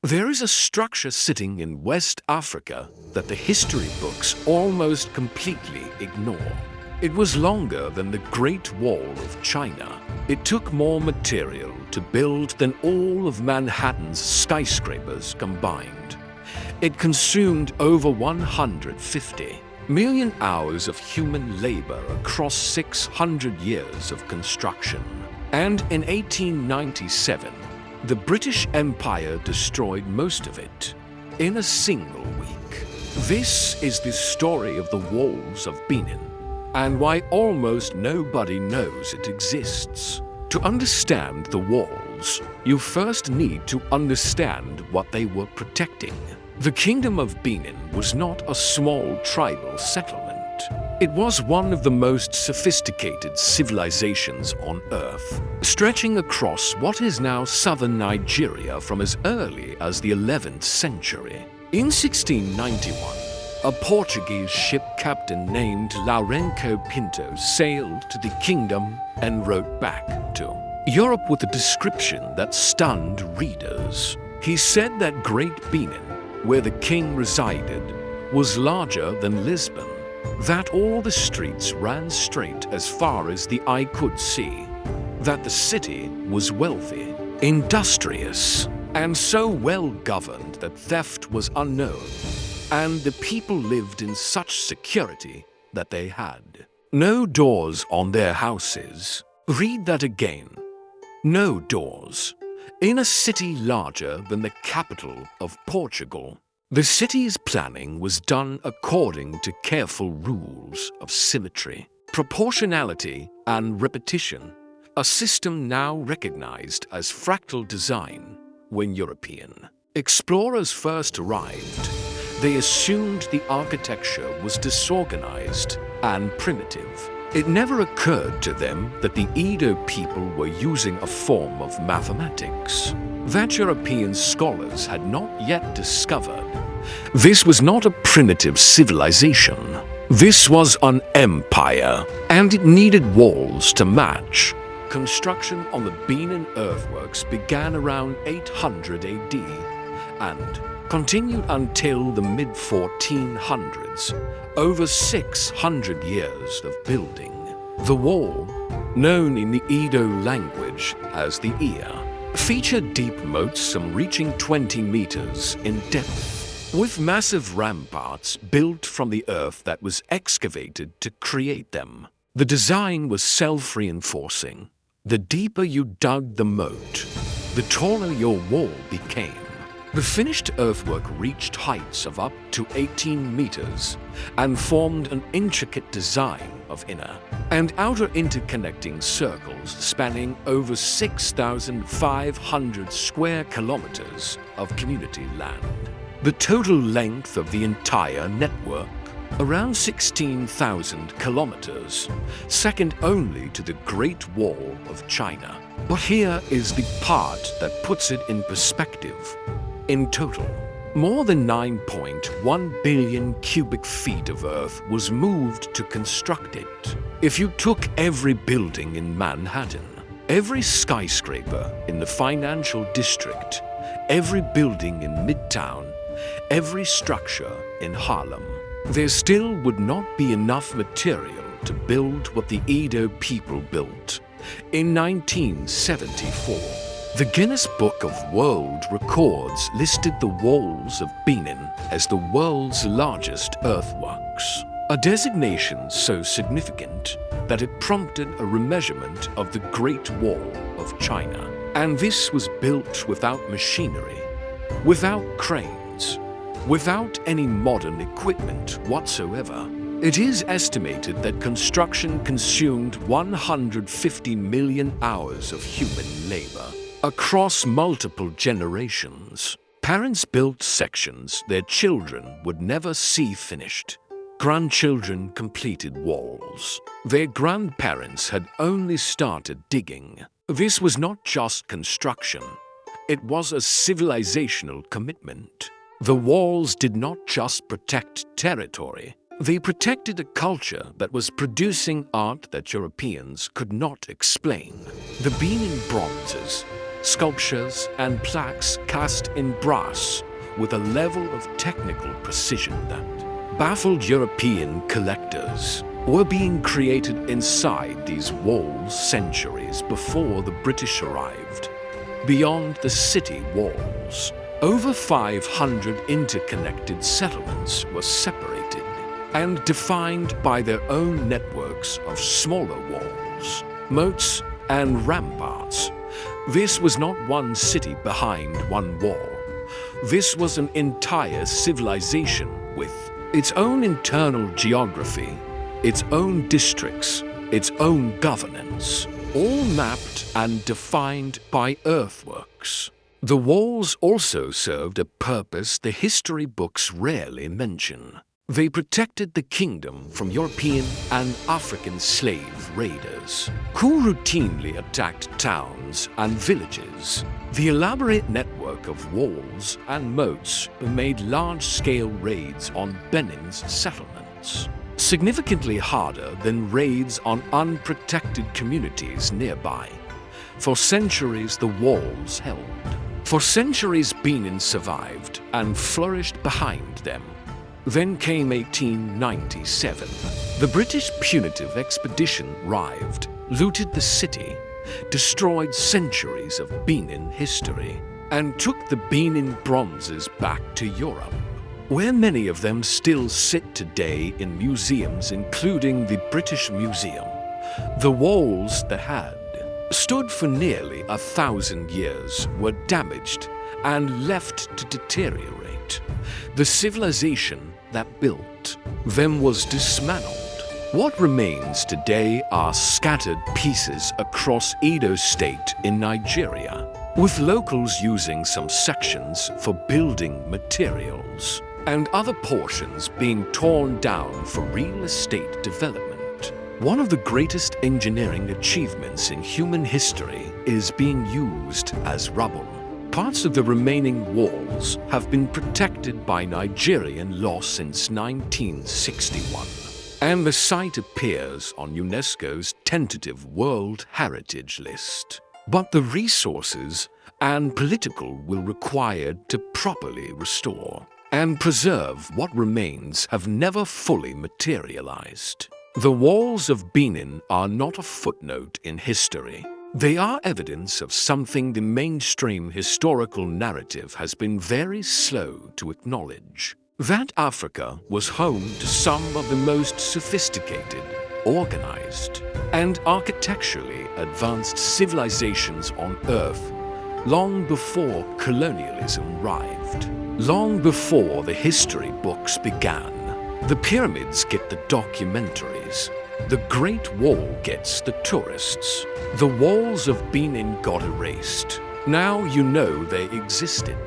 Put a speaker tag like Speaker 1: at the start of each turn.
Speaker 1: There is a structure sitting in West Africa that the history books almost completely ignore. It was longer than the Great Wall of China. It took more material to build than all of Manhattan's skyscrapers combined. It consumed over 150 million hours of human labor across 600 years of construction. And in 1897, the British Empire destroyed most of it in a single week. This is the story of the Walls of Benin, and why almost nobody knows it exists. To understand the walls, you first need to understand what they were protecting. The Kingdom of Benin was not a small tribal settlement. It was one of the most sophisticated civilizations on Earth, stretching across what is now southern Nigeria from as early as the 11th century. In 1691, a Portuguese ship captain named Lourenço Pinto sailed to the kingdom and wrote back to Europe with a description that stunned readers. He said that Great Benin, where the king resided, was larger than Lisbon, that all the streets ran straight as far as the eye could see, that the city was wealthy, industrious, and so well governed that theft was unknown, and the people lived in such security that they had no doors on their houses. Read that again. No doors. In a city larger than the capital of Portugal. The city's planning was done according to careful rules of symmetry, proportionality, and repetition, a system now recognized as fractal design. When European explorers first arrived, they assumed the architecture was disorganized and primitive. It never occurred to them that the Edo people were using a form of mathematics that European scholars had not yet discovered. This was not a primitive civilization. This was an empire, and it needed walls to match. Construction on the Benin earthworks began around 800 AD and continued until the mid-1400s, over 600 years of building. The wall, known in the Edo language as the Ia, featured deep moats some reaching 20 meters in depth, with massive ramparts built from the earth that was excavated to create them. The design was self-reinforcing. The deeper you dug the moat, the taller your wall became. The finished earthwork reached heights of up to 18 meters and formed an intricate design of inner and outer interconnecting circles spanning over 6,500 square kilometers of community land. The total length of the entire network, around 16,000 kilometers, second only to the Great Wall of China. But here is the part that puts it in perspective. In total, more than 9.1 billion cubic feet of earth was moved to construct it. If you took every building in Manhattan, every skyscraper in the financial district, every building in Midtown, every structure in Harlem, there still would not be enough material to build what the Edo people built in 1974. The Guinness Book of World Records listed the Walls of Benin as the world's largest earthworks, a designation so significant that it prompted a remeasurement of the Great Wall of China. And this was built without machinery, without cranes, without any modern equipment whatsoever. It is estimated that construction consumed 150 million hours of human labor across multiple generations. Parents built sections their children would never see finished. Grandchildren completed walls. Their grandparents had only started digging. This was not just construction. It was a civilizational commitment. The walls did not just protect territory. They protected a culture that was producing art that Europeans could not explain. The Benin bronzes, sculptures, and plaques cast in brass with a level of technical precision that baffled European collectors were being created inside these walls centuries before the British arrived. Beyond the city walls, over 500 interconnected settlements were separated and defined by their own networks of smaller walls, moats, and ramparts. This was not one city behind one wall. This was an entire civilization with its own internal geography, its own districts, its own governance, all mapped and defined by earthworks. The walls also served a purpose the history books rarely mention. They protected the kingdom from European and African slave raiders, who routinely attacked towns and villages. The elaborate network of walls and moats made large-scale raids on Benin's settlements significantly harder than raids on unprotected communities nearby. For centuries, the walls held. For centuries, Benin survived and flourished behind them. Then came 1897. The British punitive expedition arrived, looted the city, destroyed centuries of Benin history, and took the Benin bronzes back to Europe, where many of them still sit today in museums, including the British Museum. The walls that had stood for nearly 1,000 years were damaged and left to deteriorate. The civilization that built them was dismantled. What remains today are scattered pieces across Edo State in Nigeria, with locals using some sections for building materials and other portions being torn down for real estate development. One of the greatest engineering achievements in human history is being used as rubble. Parts of the remaining walls have been protected by Nigerian law since 1961, and the site appears on UNESCO's tentative World Heritage List. But the resources and political will required to properly restore and preserve what remains have never fully materialized. The walls of Benin are not a footnote in history. They are evidence of something the mainstream historical narrative has been very slow to acknowledge. That Africa was home to some of the most sophisticated, organized, and architecturally advanced civilizations on Earth long before colonialism arrived, long before the history books began. The pyramids get the documentaries. The Great Wall gets the tourists. The walls of Benin got erased. Now you know they existed.